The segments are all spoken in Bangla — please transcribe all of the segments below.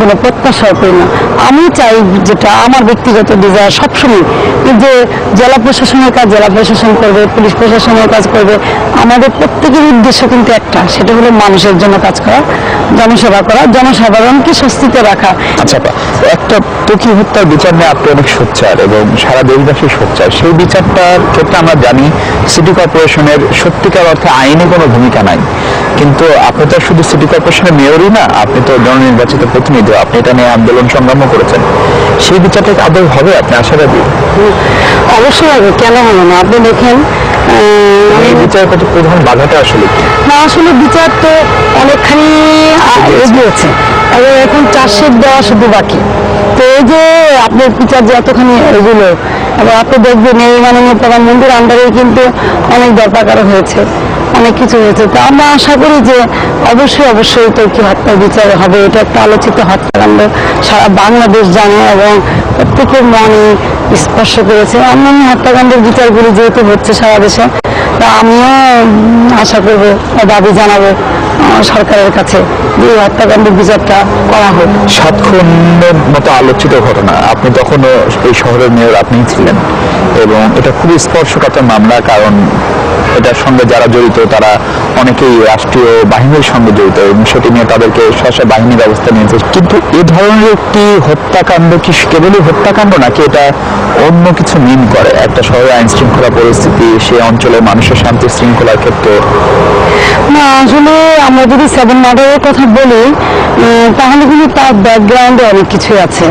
কোনো প্রত্যাশা করি না। আমি চাই যেটা আমার ব্যক্তিগত ডিজায়ার সবসময়, যে জেলা প্রশাসনের কাজ জেলা প্রশাসন করবে, পুলিশ প্রশাসনের কাজ করবে। আমাদের প্রত্যেকের উদ্দেশ্য কিন্তু একটা, সেটা হলো মানুষের জন্য কাজ করা, জনসেবা করা, জনসাধারণকে স্বস্তিতে রাখা। আচ্ছা, একটা ত্বকী হত্যার বিচার নিয়ে আপনি অনেক সোচ্চার এবং সারা দেশবাসী সোচ্চার। সেই বিচারটার ক্ষেত্রে আমরা জানি সিটি কর্পোরেশনের সত্যিকার অর্থে আইনে কোনো ভূমিকা নাই, কিন্তু আপনি তো শুধু সিটি কর্পোরেশনের মেয়রই না, আপনি তো জননির্বাচিত প্রতিনিধি, আপনি এটা নিয়ে আন্দোলন সংগ্রামও করেছেন। সেই বিচারটা আদৌ হবে আপনি আশাবাদী? অবশ্যই হবে, কেন হবে না? আপনি দেখেন এই বিচারের কত প্রধান বাধাটা আসলে কি? না, আসলে বিচার তো অনেকখানি এগিয়েছে, এবং এখন চার্জশিট দেওয়া শুধু বাকি। তো এই যে আপনার বিচার যে এতখানি এগুলো, এবং আপনি দেখবেন এই মাননীয় প্রধানমন্ত্রীর আন্ডারে কিন্তু অনেক দরকার হয়েছে, অনেক কিছু হয়েছে। তো আমরা আশা করি যে অবশ্যই ত্বকী হত্যার বিচার হবে। এটা একটা আলোচিত হত্যাকাণ্ড, সারা বাংলাদেশ জানে এবং প্রত্যেকের মনে স্পর্শ করেছে। অন্যান্য হত্যাকাণ্ডের বিচারগুলি যেহেতু হচ্ছে সারা দেশে, তা আমিও আশা করবো, দাবি জানাবো সরকারের কাছে যে এই হত্যাকাণ্ডের বিচারটা করা হোক। 7 খুনের মতো আলোচিত ঘটনা, আপনি তখনও এই শহরের মেয়র আপনিই ছিলেন, এবং এটা খুবই স্পর্শকাতর মামলা, কারণ এটার সঙ্গে যারা জড়িত তারা অনেকেই রাষ্ট্রীয় বাহিনীর সঙ্গে জড়িত, এবং সেটি নিয়ে তাদেরকে শাসক বাহিনী ব্যবস্থা নিয়েছে। কিন্তু এই ধরনের একটি হত্যাকাণ্ড কি কেবলই হত্যাকাণ্ড, নাকি এটা অন্য কিছু মিন করে? একটা শহরে আইন শৃঙ্খলা পরিস্থিতি, সে অঞ্চলের মানুষের শান্তি শৃঙ্খলার ক্ষেত্রে? না, আসলে আমরা যদি 7 মার্ডারের কথা বলি, তাহলে কিন্তু তার ব্যাকগ্রাউন্ডে অনেক কিছুই আছে।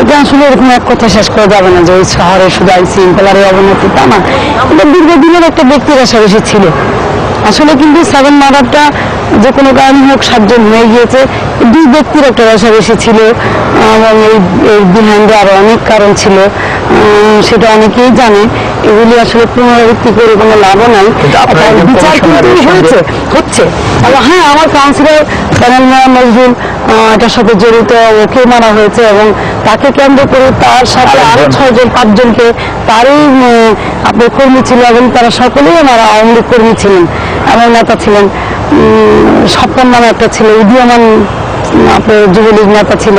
এটা আসলে এরকম এক কথা শেষ করা যাবে না যে ওই শহরে শুধু আইন শৃঙ্খলার অবনতি, তা না। এটা দীর্ঘদিনের একটা ব্যক্তির রেশারেশি ছিল। আসলে কিন্তু 7 মার্ডারটা যে কোনো কারণে হোক 7 জন হয়ে গিয়েছে, 2 ব্যক্তির একটা রেশারেশি ছিল, এবং এই বিহাইন্ডে আরো অনেক কারণ ছিল, সেটা অনেকেই জানে। এগুলি আসলে পুনরাবৃত্তি করে কোনো লাভও নাই। বিচার কিন্তু হচ্ছে। হ্যাঁ, আমার কাউন্সিলর প্যানেল মেয়র নজরুল এটার সাথে জড়িত, ওকে মারা হয়েছে, এবং তাকে কেন্দ্র করে তার সাথে আরো 6 জন 5 জনকে তারই আপনার কর্মী ছিল, এবং তারা সকলেই আমার আওয়ামী লীগ কর্মী ছিলেন, আমার নেতা ছিলেন। স্বপন নামে একটা ছিল, উদীয়মান আপনার যুবলীগ নেতা ছিল,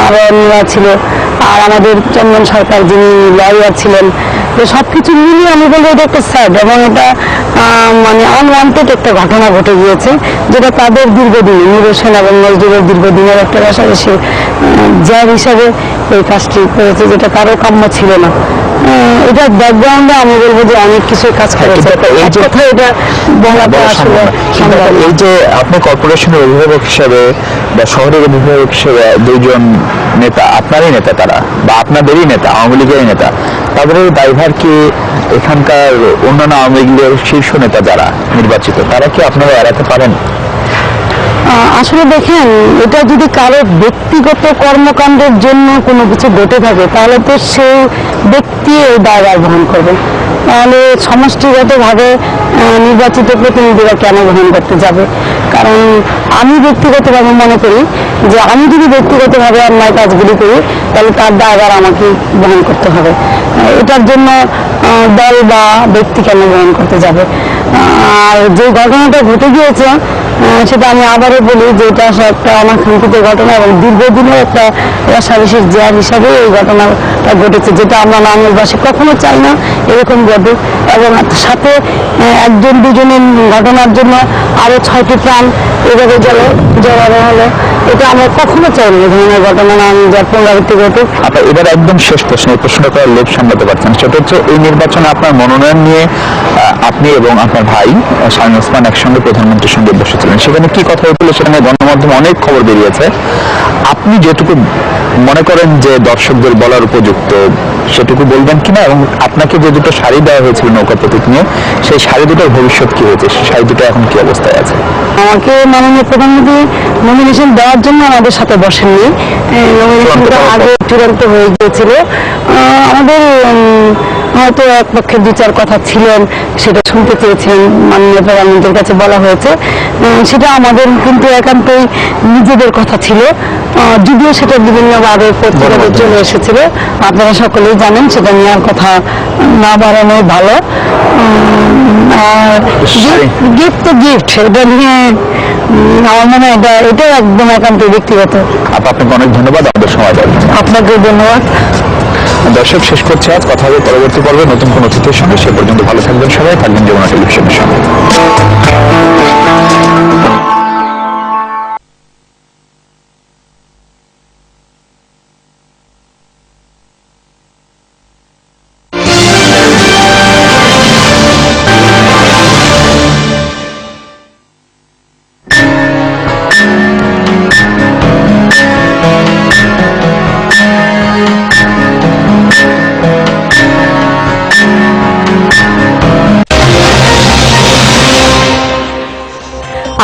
আরো অন্যরা ছিল, আর আমাদের চন্দন সরকার যিনি লয়ার ছিলেন। তো সবকিছু মিলিয়ে আমি বলবো এটা একটা স্যাড, এবং এটা মানে আনওয়ান্টেড একটা ঘটনা ঘটে গিয়েছে, যেটা তাদের দীর্ঘদিন নিরসন এবং নজরুলের দীর্ঘদিনের একটা রেশারেশি জ্যাব হিসাবে এই কাজটি করেছে, যেটা কারো কাম্য ছিল না। এটার ব্যাকগ্রাউন্ডে আমি বলবো যে অনেক কিছু কাজ করেছে। এটা বলাটা আসলে এই যে আপনি কর্পোরেশনের অভিভাবক হিসেবে বা শহরের অভিভাবক হিসেবে 2 জন নেতা, আপনারই নেতা তারা, বা আপনাদেরই নেতা, আওয়ামী লীগেরই নেতা, তাদের দায়ভার কি এখানকার অন্যান্য আওয়ামী লীগের শীর্ষ নেতা যারা নির্বাচিত, তারা কি আপনারা এড়াতে পারেন? আসলে দেখেন, এটা যদি কারো ব্যক্তিগত কর্মকাণ্ডের জন্য কোনো কিছু ঘটে থাকে, তাহলে তো সেই ব্যক্তি এই দায়ভার বহন করবে। তাহলে সমষ্টিগতভাবে নির্বাচিত প্রতিনিধিরা কেন গ্রহণ করতে যাবে? কারণ আমি ব্যক্তিগতভাবে মনে করি যে আমি যদি ব্যক্তিগতভাবে অন্যায় কাজগুলি করি, তাহলে তার দায়ভার আমাকে বহন করতে হবে। এটার জন্য দল বা ব্যক্তি কেন গ্রহণ করতে যাবে? আর যে ঘটনাটা ঘটে গিয়েছে, সেটা আমি আবারও বলি যে এটা একটা অনাকাঙ্ক্ষিত ঘটনা, এবং দীর্ঘদিনের একটা রেশারেশির জের হিসাবে এই ঘটনাটা ঘটেছে, যেটা আমরা বাংলাদেশবাসী কখনো চাই না এরকম ঘটে। এবং সাথে 1 2 জনের ঘটনার জন্য আরো 6টি প্রাণ এভাবে জড়ানো হলো, এটা আমরা কখনো চাই না এই ধরনের ঘটনা না যার পুনরাবৃত্তি ঘটুক। আপনার এবার একদম শেষ প্রশ্ন, এই প্রশ্নটা করার লোভ সামলাতে পারছেন, সেটা হচ্ছে এই নির্বাচনে আপনার মনোনয়ন নিয়ে আপনি এবং আপনার ভাই শামীম ওসমান একসঙ্গে প্রধানমন্ত্রীর সঙ্গে বসেছিলেন, সেখানে কি কথা হয়েছিল সেটা নিয়ে গণমাধ্যমে অনেক খবর বেরিয়েছে। আপনি যেটুকু মনে করেন যে দর্শকদের বলার উপযুক্ত, সেটুকু বলবেন কিনা, এবং আপনাকে যে 2টো শাড়ি দেওয়া হয়েছিল নৌকা প্রতীক নিয়ে, সেই শাড়ি দুটোর ভবিষ্যৎ কি হয়েছে, সেই শাড়ি দুটো এখন কি অবস্থায় আছে? আমাকে মাননীয় প্রধানমন্ত্রী নমিনেশন দেওয়ার জন্য আমাদের সাথে বসেননি, নমিনেশনটা আগে চূড়ান্ত হয়ে গিয়েছিল। আমাদের হয়তো এক পক্ষের 2-4 কথা ছিলেন, সেটা শুনতে চেয়েছিলেন, মাননীয় প্রধানমন্ত্রীর কাছে বলা হয়েছে। সেটা আমাদের কিন্তু একান্তই নিজেদের কথা ছিল, যদিও সেটা বিভিন্নভাবে পত্রিকাতে চলে এসেছিল, আপনারা সকলেই জানেন। সেটা নেওয়ার কথা না বাড়ানোই ভালো। আর গিফট তো গিফট, এটা নিয়ে আমার মনে হয় এটা একদম একান্ত ব্যক্তিগত। আপনাকে অনেক ধন্যবাদ আমাদের সময় দেওয়ার জন্য। আপনাকে ধন্যবাদ। দর্শক, শেষ করছে আজ। কথা হবে পরবর্তী পর্বে নতুন কোনো অতিথির সঙ্গে। সে পর্যন্ত ভালো থাকবেন সবাই, থাকবেন যমুনা টেলিভিশনের সঙ্গে।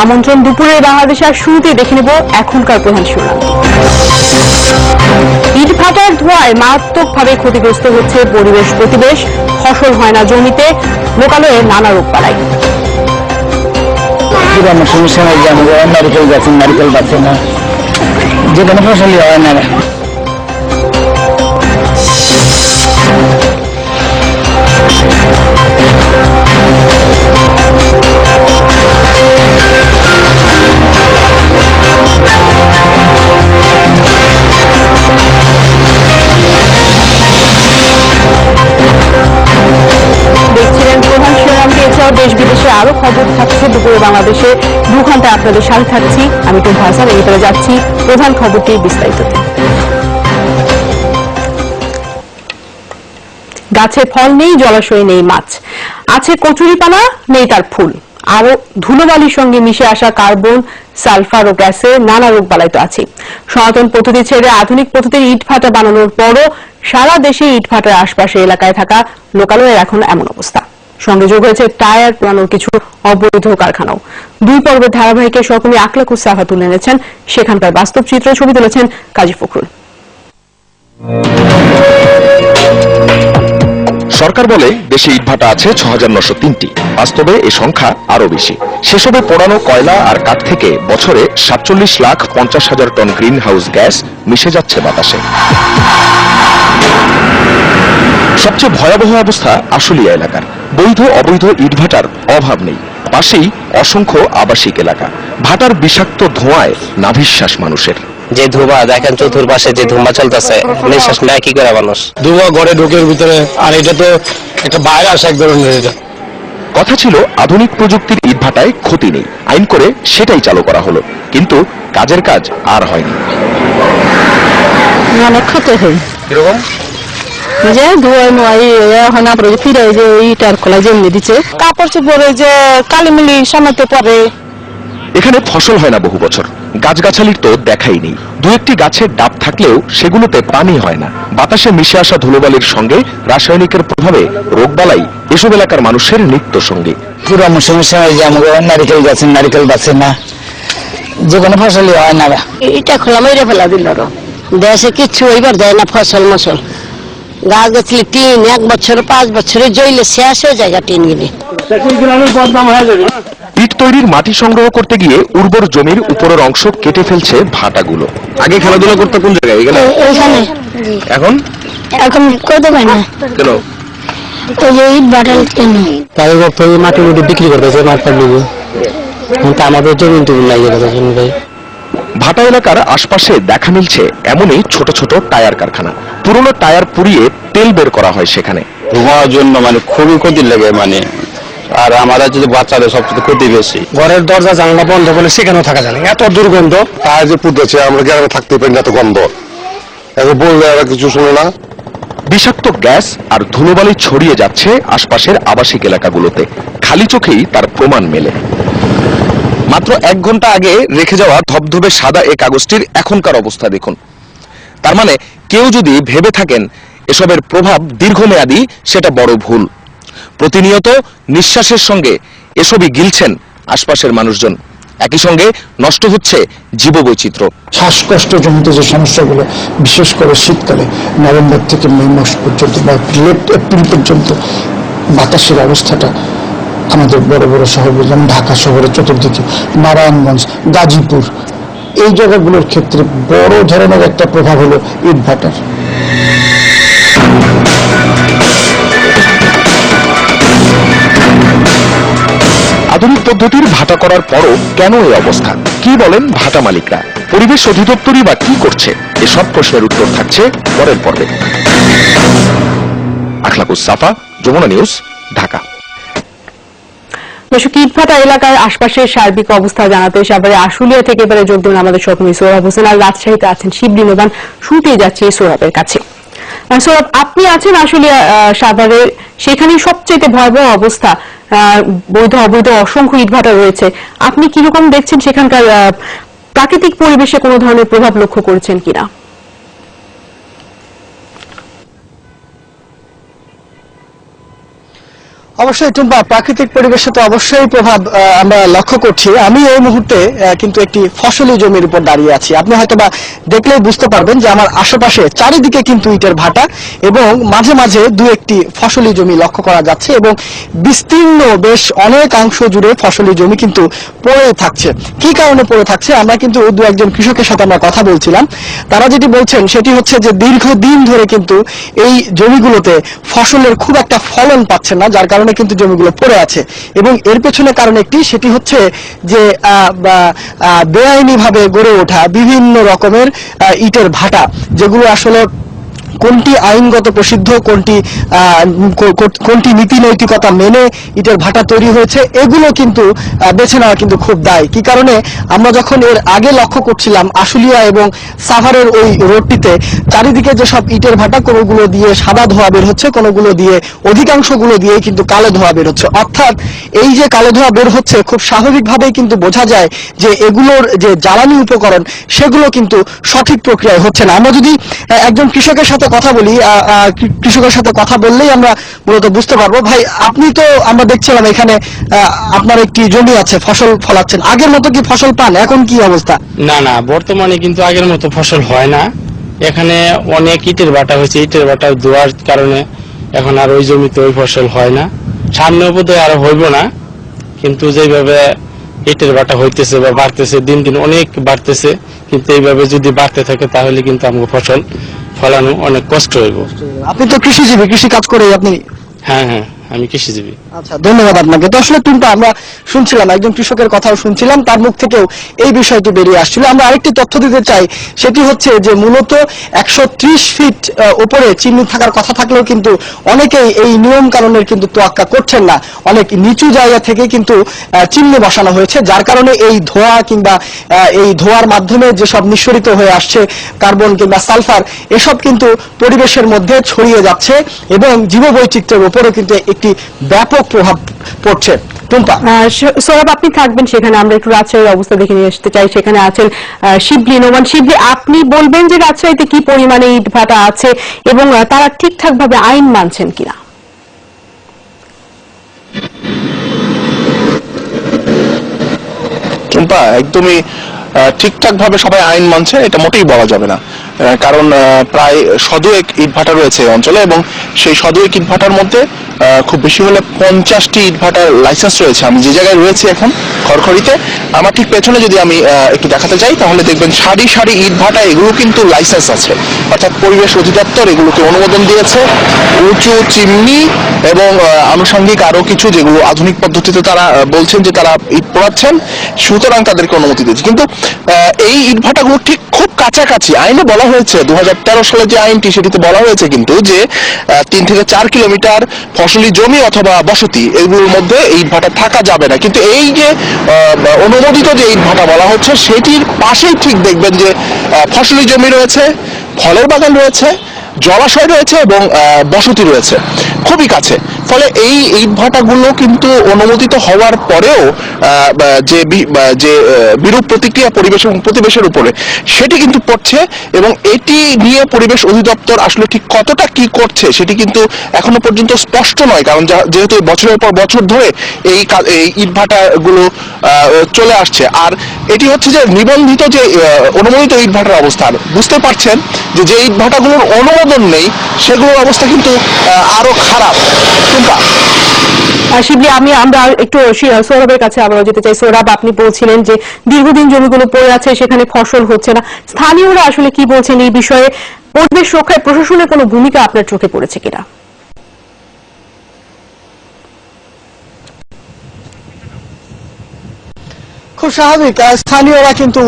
আমন্ত্রণ দুপুরে বাংলাদেশের শুরুতে দেখে নেব এখনকার প্রধান শিরোনাম। ইটভাটার ধোঁয়ায় মারাত্মকভাবে ক্ষতিগ্রস্ত হচ্ছে পরিবেশ প্রতিবেশ, ফসল হয় না জমিতে, লোকালয়ে নানা রোগ বালাই। পুরানো সমস্যা হয় যে আমাদের নারিকেল গাছে নারিকেল পাচ্ছে না, যে কোনো ফসলই হয় না। দেখছিলেন প্রধান শিরোনামকে। এছাড়াও দেশ বিদেশে আরো খবর থাকছে দুপুরে বাংলাদেশে। 2 ঘন্টায় আপনাদের সাথে থাকছি আমি টুম্পা হাসান। এরপরে যাচ্ছি প্রধান খবরটি বিস্তারিততে। গাছে ফল নেই, জলাশয়ে নেই মাছ, আছে কচুরিপানা, নেই তার ফুল। আরো ধুলোবালির সঙ্গে মিশে আসা কার্বন, সালফার ও গ্যাসে নানা রোগ বালাই তো আছে। সনাতন পদ্ধতি ছেড়ে আধুনিক পদ্ধতির ইটভাটা বানানোর পরও সারা দেশে ইটভাটার আশপাশে এলাকায় থাকা লোকালয়ের এখন এমন অবস্থা। সঙ্গে যোগ হয়েছে টায়ার পোড়ানোর কিছু অবৈধ কারখানাও। 2 পর্বের ধারাবাহিকে সহকর্মী আকলাকুস সাফা তুলে এনেছেন সেখানকার বাস্তব চিত্র। ছবি তুলেছেন কাজী ফখরুল। সরকার বলে দেশে ইটভাটা আছে ৬,৯০৩টি। বাস্তবে এ সংখ্যা আরো বেশি। সেসবে পোড়ানো কয়লা আর কাঠ থেকে বছরে ৪৭,৫০,০০০ টন গ্রিন হাউস গ্যাস মিশে যাচ্ছে বাতাসে। সবচেয়ে ভয়াবহ অবস্থা আশুলিয়া এলাকার। বৈধ অবৈধ ইটভাটার অভাব নেই, পাশেই অসংখ্য আবাসিক এলাকা। ভাটার বিষাক্ত ধোঁয়ায় নাভিশ্বাস মানুষের। যে ধোঁয়া দেখেন চতুর্পাশে যে ধোঁয়া চলতেছে, নিঃশ্বাস নেয় কি করে মানুষ? ধোঁয়া ঘরে ঢোকের ভিতরে, আর এটা তো একটা ভাইরাস এক ধরনের। এটা কথা ছিল আধুনিক প্রযুক্তির ইটভাটায় ক্ষতি নেই, আইন করে সেটাই চালু করা হলো, কিন্তু কাজের কাজ আর হয়নি। অনেক ক্ষতি হয়, কিরকম? যে ধোয়া নোয়াই এখন আপনাকে ফিরে যে ইটার খোলা জেমনি দিচ্ছে, কাপড় চোপড়ে যে কালিমিলি সামাতে পরে। এখানে ফসল হয় না বহু বছর, গাছগাছালির তো দেখাই নেই। 2-1টি গাছের ডাব থাকলেও সেগুলোতে পানি হয় না। বাতাসে মিশে আসা ধুলোবালির সঙ্গে রাসায়নিকের প্রভাবে রোগবালাই এসব এলাকার মানুষের নিত্য সঙ্গী। পুরানো সমস্যা হয় যে আমাদের নারিকেল গাছে নারিকেল পাচ্ছে না, যে কোনো ফসলই হয় না। এটা খোলা মেরে ফেলা দিল, দেশে কিচ্ছু এইবার দেয় না ফসল মসল। গাছ গাছলি টিন 1 বছর 5 বছরে জইলে শেষ হয়ে যায় টিন গিলি। ইট তৈরির মাটি সংগ্রহ করতে গিয়ে উর্বর জমির উপরের অংশ কেটে ফেলছে ভাটাগুলো। আগে খেলাধুলা করতে কোন জায়গায়? এইখানে। এখন এখন করতে পারি না, কেন? ওই যে ইট বাটাল কেন তাদের মাটি মুটি বিক্রি করতেছে মাঠটার লিগে, কিন্তু আমাদের জমি টুমি নাই। ভাটা এলাকার আশপাশে দেখা মিলছে এমনই ছোট ছোট টায়ার কারখানা। পুরনো টায়ার পুড়িয়ে তেল বের করা হয় সেখানে। ধোঁয়ার জন্য খুবই ক্ষতি লাগে আর আমাদের যদি বাচ্চাদের সবচেয়ে ক্ষতি বেশি। ঘরের দরজা জানলা বন্ধ করলে সেখানেও থাকা যায় না, এত দুর্গন্ধ। টায়ার যে পুড়তেছে, আমরা গ্রামে থাকতে পারি না, এত গন্ধ। এখন বললে এরা কিছু শুনে না। বিষাক্ত গ্যাস আর ধুলোবালি ছড়িয়ে যাচ্ছে আশপাশের আবাসিক এলাকাগুলোতে। খালি চোখেই তার প্রমাণ মেলে। মাত্র 1 ঘন্টা আগে রেখে যাওয়া ধবধবে সাদা এই কাগজটির এখনকার অবস্থা দেখুন। তার মানে কেউ যদি ভেবে থাকেন এসবের প্রভাব দীর্ঘমেয়াদী, সেটা বড় ভুল। প্রতিনিয়ত নিঃশ্বাসের সঙ্গে এসবই গিলছেন আশপাশের মানুষজন। একই সঙ্গে নষ্ট হচ্ছে জীববৈচিত্র্য। শ্বাসকষ্ট জনিত যে সমস্যাগুলো, বিশেষ করে শীতকালে নভেম্বর থেকে মে মাস পর্যন্ত বা লেট এপ্রিল পর্যন্ত বাতাসের অবস্থাটা আমাদের বড় বড় শহর, যেমন ঢাকা শহরের চতুর্দিকে, নারায়ণগঞ্জ, গাজীপুর, এই জায়গাগুলোর ক্ষেত্রে বড় ধরনের একটা প্রভাব হলো ইটভাটার। আধুনিক পদ্ধতির ভাটা করার পরও কেন এই অবস্থা, কি বলেন ভাটা মালিকরা, পরিবেশ অধিদপ্তরই বা কি করছে, এসব প্রশ্নের উত্তর থাকছে পরের পর্বে। আখলাকুস সাফা, যমুনা নিউজ, ঢাকা। দর্শক, ইটভাটা এলাকার আশপাশের সার্বিক অবস্থা জানাতে সাভারে আশুলিয়া থেকে এবারে যোগ দেন আমাদের সহকর্মী সোহরাব হোসেন, আর রাজশাহীতে আছেন শিবলি নোমান। শুনতেই যাচ্ছি সোহরাবের কাছে। সোহরাব, আপনি আছেন আশুলিয়া সাভারে, সেখানে সবচেয়ে ভয়াবহ অবস্থা, বৈধ অবৈধ অসংখ্য ইটভাটা রয়েছে। আপনি কিরকম দেখছেন সেখানকার প্রাকৃতিক পরিবেশে কোনো ধরনের প্রভাব লক্ষ্য করেছেন কিনা? অবশ্যই টুম্পা, প্রাকৃতিক পরিবেশে তো অবশ্যই প্রভাব আমরা লক্ষ্য করছি। আমি এই মুহূর্তে কিন্তু একটি ফসলি জমির উপর দাঁড়িয়ে আছি। আপনি হয়তোবা দেখলেই বুঝতে পারবেন যে আমার আশেপাশে চারিদিকে কিন্তু ইটের ভাটা এবং মাঝে মাঝে দু একটি ফসলি জমি লক্ষ্য করা যাচ্ছে এবং বিস্তীর্ণ বেশ অনেকাংশ জুড়ে ফসলি জমি কিন্তু পড়ে থাকছে। কি কারণে পড়ে থাকছে, আমরা কিন্তু দু একজন কৃষকের সাথে আমরা কথা বলছিলাম। তারা যেটি বলছেন সেটি হচ্ছে যে দীর্ঘদিন ধরে কিন্তু এই জমিগুলোতে ফসলের খুব একটা ফলন পাচ্ছে না, যার কারণে কিন্তু জমিগুলো পড়ে আছে। এবং এর পেছনে কারণ একটি, সেটি হচ্ছে যে বেআইনি ভাবে গড়ে ওঠা বিভিন্ন রকমের ইটের ভাটা, যেগুলো আসলে কোনটি আইনগত প্রসিদ্ধ, কোনটি নীতি নৈতিকতা মেনে ইটের ভাটা তৈরি হয়েছে, এগুলো কিন্তু বেছে নেওয়া কিন্তু খুব দায়। কি কারণে আমরা যখন এর আগে লক্ষ্য করছিলাম আশুলিয়া এবং সাভারের ওই রোডটিতে চারিদিকে যেসব ইটের ভাটা, কোনোগুলো দিয়ে সাদা ধোঁয়া বের হচ্ছে, কোনোগুলো দিয়ে অধিকাংশগুলো দিয়ে কিন্তু কালো ধোঁয়া বের হচ্ছে। অর্থাৎ এই যে কালো ধোঁয়া বের হচ্ছে, খুব স্বাভাবিকভাবেই কিন্তু বোঝা যায় যে এগুলোর যে জ্বালানি উপকরণ সেগুলো কিন্তু সঠিক প্রক্রিয়ায় হচ্ছে না। আমরা যদি একজন কৃষকের সাথে কথা বলি, কৃষকের সাথে কথা বললেই আমরা মূলত বুঝতে পারবো। ভাই, আপনি তো আমরা দেখছিলাম এখানে আপনার একটি জমি আছে, ফসল ফলাচ্ছেন, আগের মতো কি ফসল পান? এখন কি অবস্থা? না না, বর্তমানে কিন্তু আগের মতো ফসল হয় না। এখানে অনেক ইটের ভাটা হয়েছে, ইটের ভাটা ধোয়ার কারণে এখন আর ওই জমিতে ওই ফসল হয় না। সামনে বোধহয় আরো হইব না, কিন্তু যেভাবে ইটের ভাটা হইতেছে বা বাড়তেছে, দিন দিন অনেক বাড়তেছে, কিন্তু এইভাবে যদি বাড়তে থাকে তাহলে কিন্তু আমাকে ফসল ফলানো অনেক কষ্ট হইব। আপনি তো কৃষিজীবী, কৃষি কাজ করে আপনি? হ্যাঁ হ্যাঁ, আমি কৃষিজীবী। আচ্ছা, ধন্যবাদ আপনাকে। তো আসলে টুম্পা, আমরা শুনছিলাম একজন কৃষকের কথাও শুনছিলাম, তার মুখ থেকেও এই বিষয়টি বেরিয়ে আসছিল। আমরা আরেকটি তথ্য দিতে চাই, সেটি হচ্ছে যে মূলত 130 ফিট উপরে চিমনি থাকার কথা থাকলেও কিন্তু অনেকেই এই নিয়ম কানুনের কিন্তু তোয়াক্কা করছেন না। অনেক নিচু জায়গা থেকে কিন্তু চিমনি বসানো হয়েছে, যার কারণে এই ধোঁয়া কিংবা এই ধোঁয়ার মাধ্যমে যেসব নিঃসরিত হয়ে আসছে কার্বন কিংবা সালফার, এসব কিন্তু পরিবেশের মধ্যে ছড়িয়ে যাচ্ছে এবং জীববৈচিত্র্যের উপরও কিন্তু একটি ব্যাপক প্রভাব পড়ছে। টুম্পা, সৌরভ, আপনি থাকবেন সেখানে, আমরা একটু রাজশাহীর অবস্থা দেখে নিয়ে আসতে চাই। সেখানে আছেন শিবলি নোমান। শিবলি, আপনি বলবেন যে রাজশাহীতে কি পরিমাণে ইট ভাটা আছে এবং তারা ঠিকঠাক ভাবে আইন মানছেন কিনা? টুম্পা, একদমই ঠিকঠাক ভাবে সবাই আইন মানছে এটা মোটেই বলা যাবে না। কারণ প্রায় 100 ইটভাটা রয়েছে এই অঞ্চলে এবং সেই 100 ইটভাটার মধ্যে খুব বেশি হলে 50টি ইটভাটার লাইসেন্স রয়েছে। আমি যে জায়গায় রয়েছি এখন খড়খড়িতে, আমার ঠিক পেছনে যদি আমি একটু দেখাতে চাই তাহলে দেখবেন সারি সারি ইটভাটা, এগুলো কিন্তু লাইসেন্স আছে, অর্থাৎ পরিবেশ অধিদপ্তর এগুলোকে অনুমোদন দিয়েছে। উঁচু চিমনি এবং আনুষঙ্গিক আরো কিছু, যেগুলো আধুনিক পদ্ধতিতে তারা বলছেন যে তারা ইট পোড়াচ্ছেন, সুতরাং তাদেরকে অনুমতি দিয়েছে। কিন্তু এই ইটভাটাগুলো ঠিক খুব কাছাকাছি। আইনে বলা হয়েছে 2013 সালে যে আইনটি, সেটিতে বলা হয়েছে কিন্তু যে 3 থেকে 4 কিলোমিটার ফসলি জমি অথবা বসতি, এগুলোর মধ্যে ইট ভাটা থাকা যাবে না। কিন্তু এই যে অনুমোদিত যে ইট ভাটা বলা হচ্ছে, সেটির পাশেই ঠিক দেখবেন যে ফসলি জমি রয়েছে, ফলের বাগান রয়েছে, জলাশয় রয়েছে এবং বসতি রয়েছে খুবই কাছে। ফলে এই ইট ভাটাগুলো কিন্তু অনুমোদিত হওয়ার পরেও যে বিরূপ প্রতিক্রিয়া পরিবেশ এবং প্রতিবেশের উপরে, সেটি কিন্তু পড়ছে। এবং এটি নিয়ে পরিবেশ অধিদপ্তর আসলে ঠিক কতটা কি করছে সেটি কিন্তু এখনো পর্যন্ত স্পষ্ট নয়, কারণ যেহেতু বছরের পর বছর ধরে এই ইট ভাটাগুলো চলে আসছে। আর এটি হচ্ছে যে নিবন্ধিত যে অনুমোদিত ইট ভাটার অবস্থান, বুঝতে পারছেন যে ইট ভাটাগুলোর অনুমোদন নেই, সেগুলোর অবস্থা কিন্তু আরো খারাপ। শিবলি, আমরা একটু সৌরভের কাছে আবারও যেতে চাই। সৌরভ, আপনি বলছিলেন যে দীর্ঘদিন জমিগুলো পড়ে আছে, সেখানে ফসল হচ্ছে না। স্থানীয়রা আসলে কি বলছেন এই বিষয়ে? পরিবেশ রক্ষায় প্রশাসনের কোনো ভূমিকা আপনার চোখে পড়েছে কিনা? খুব স্বাভাবিক, স্থানীয়রা কিন্তু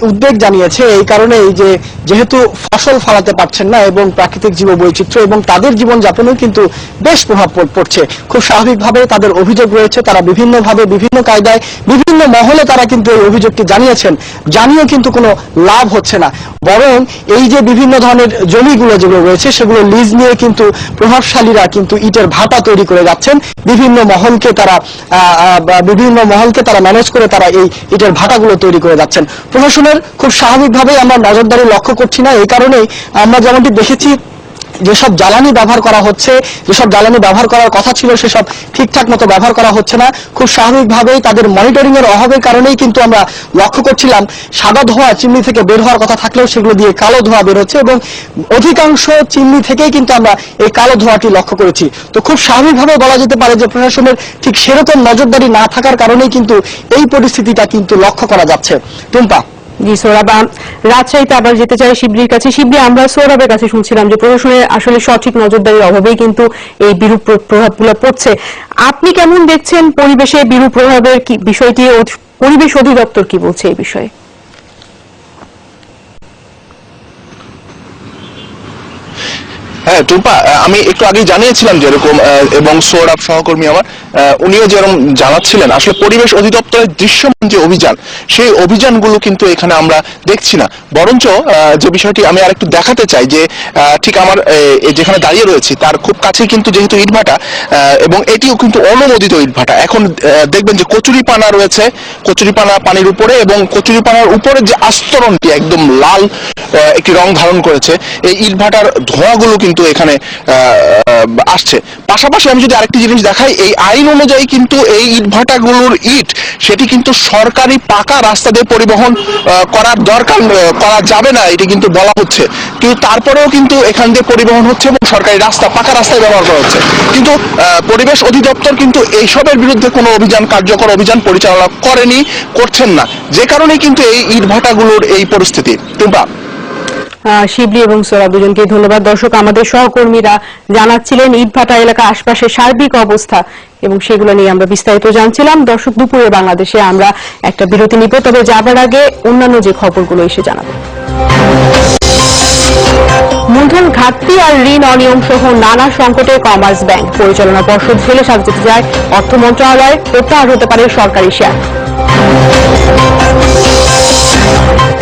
উদ্বেগ জানিয়েছে এই কারণেই যে যেহেতু ফসল ফলাতে পারছেন না এবং প্রাকৃতিক জীববৈচিত্র্য এবং তাদের জীবনযাপনেও কিন্তু বেশ প্রভাব পড়ছে। খুব স্বাভাবিকভাবে তাদের অভিযোগ রয়েছে, তারা বিভিন্নভাবে বিভিন্ন কায়দায় বিভিন্ন মহলে তারা কিন্তু এই অভিযোগটি জানিয়েছেন, জানিয়েও কিন্তু কোনো লাভ হচ্ছে না। বরং এই যে বিভিন্ন ধরনের জমিগুলো যেগুলো রয়েছে সেগুলো লিজ নিয়ে কিন্তু প্রভাবশালীরা কিন্তু ইটের ভাটা তৈরি করে যাচ্ছেন, বিভিন্ন মহলকে তারা ম্যানেজ করে তারা এই ইটের ভাটাগুলো তৈরি করে যাচ্ছেন। প্রশাসনের খুব স্বাভাবিকভাবেই আমরা নজরদারি লক্ষ্য করছি না, এই কারণেই আমরা যেমনটি দেখেছি যেসব জ্বালানি ব্যবহার করা হচ্ছে, যেসব জ্বালানি ব্যবহার করার কথা ছিল সেসব ঠিকঠাক মতো ব্যবহার করা হচ্ছে না। খুব স্বাভাবিকভাবেই তাদের মনিটরিং এর অভাবের কারণেই কিন্তু আমরা লক্ষ্য করছিলাম সাদা ধোঁয়া চিমনি থেকে বের হওয়ার কথা থাকলেও সেগুলো দিয়ে কালো ধোঁয়া বের হচ্ছে এবং অধিকাংশ চিমনি থেকেই কিন্তু আমরা এই কালো ধোঁয়াটি লক্ষ্য করেছি। তো খুব স্বাভাবিকভাবে বলা যেতে পারে যে প্রশাসনের ঠিক সেরকম নজরদারি না থাকার কারণেই কিন্তু এই পরিস্থিতিটা কিন্তু লক্ষ্য করা যাচ্ছে। টুম্পা। জি সোহরাব, রাজশাহীতে আবার যেতে চাই শিবলির কাছে। শিবলি, আমরা সোহরাবের কাছে শুনছিলাম যে প্রশাসনের আসলে সঠিক নজরদারির অভাবেই কিন্তু এই বিরূপ প্রভাবগুলো পড়ছে। আপনি কেমন দেখছেন পরিবেশে বিরূপ প্রভাবের বিষয়টি? পরিবেশ অধিদপ্তর কি বলছে এই বিষয়ে? হ্যাঁ টুম্পা, আমি একটু আগেই জানিয়েছিলাম যেরকম এবং সোহরাব সহকর্মী আমার উনিও যেরকম জানাচ্ছিলেন, আসলে পরিবেশ অধিদপ্তরের দৃশ্যমান যে অভিযান, সেই অভিযানগুলো কিন্তু এখানে আমরা দেখছি না। বরঞ্চ যে বিষয়টি আমি আরেকটু দেখাতে চাই যে ঠিক আমার যেখানে দাঁড়িয়ে রয়েছি তার খুব কাছে কিন্তু যেহেতু ইটভাটা এবং এটিও কিন্তু অনুমোদিত ইটভাটা, এখন দেখবেন যে কচুরিপানা রয়েছে, কচুরিপানা পানির উপরে এবং কচুরিপানার উপরে যে আস্তরণটি একদম লাল একটি রং ধারণ করেছে, এই ইটভাটার ধোঁয়াগুলো কিন্তু এখানে আসছে। পাশাপাশি আমি যদি আরেকটি জিনিস দেখাই, এই আইন অনুযায়ী কিন্তু এই ইটভাটাগুলোর ইট সেটি কিন্তু সরকারি পাকা রাস্তা দিয়ে পরিবহন করার দরকার, করা যাবে না এটি কিন্তু বলা হচ্ছে, কিন্তু তারপরেও কিন্তু এখান দিয়ে পরিবহন হচ্ছে এবং সরকারি রাস্তা পাকা রাস্তায় ব্যবহার করা হচ্ছে। কিন্তু পরিবেশ অধিদপ্তর কিন্তু এইসবের বিরুদ্ধে কোনো কার্যকর অভিযান পরিচালনা করছেন না, যে কারণে কিন্তু এই ইটভাটাগুলোর এই পরিস্থিতি। টুম্পা। শিবলি এবং সোহরাব দুজনকে ধন্যবাদ। দর্শক, আমাদের সহকর্মীরা জানাচ্ছিলেন ইটভাটা এলাকা আশপাশের সার্বিক অবস্থা এবং সেগুলো নিয়ে আমরা বিস্তারিত জানছিলাম। দর্শক, দুপুরে বাংলাদেশে আমরা একটা বিরতি নিব, তবে যাবার আগে অন্যান্য যে খবরগুলো এসে জানাবো। মূলধন ঘাটতি আর ঋণ অনিয়ম সহ নানা সংকটে কমার্স ব্যাংক পরিচালনা পর্ষদ ফেলে সাজাতে যায় অর্থ মন্ত্রণালয়, প্রত্যাহার হতে পারে সরকারি শেয়ার।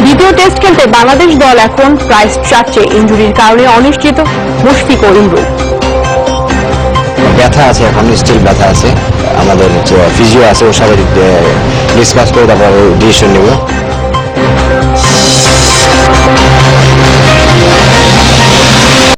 দ্বিতীয় টেস্ট খেলতে বাংলাদেশ দল এখন ক্রাইস্টচার্চে ইনজুরির কারণে অনিশ্চিত মুশফিক ও ইমরুল। ব্যথা আছে, এখন স্টিল ব্যথা আছে। আমাদের যে ফিজিও আছে ওর সাথে ডিসকাস করে তারপর ডিসিশন নেব।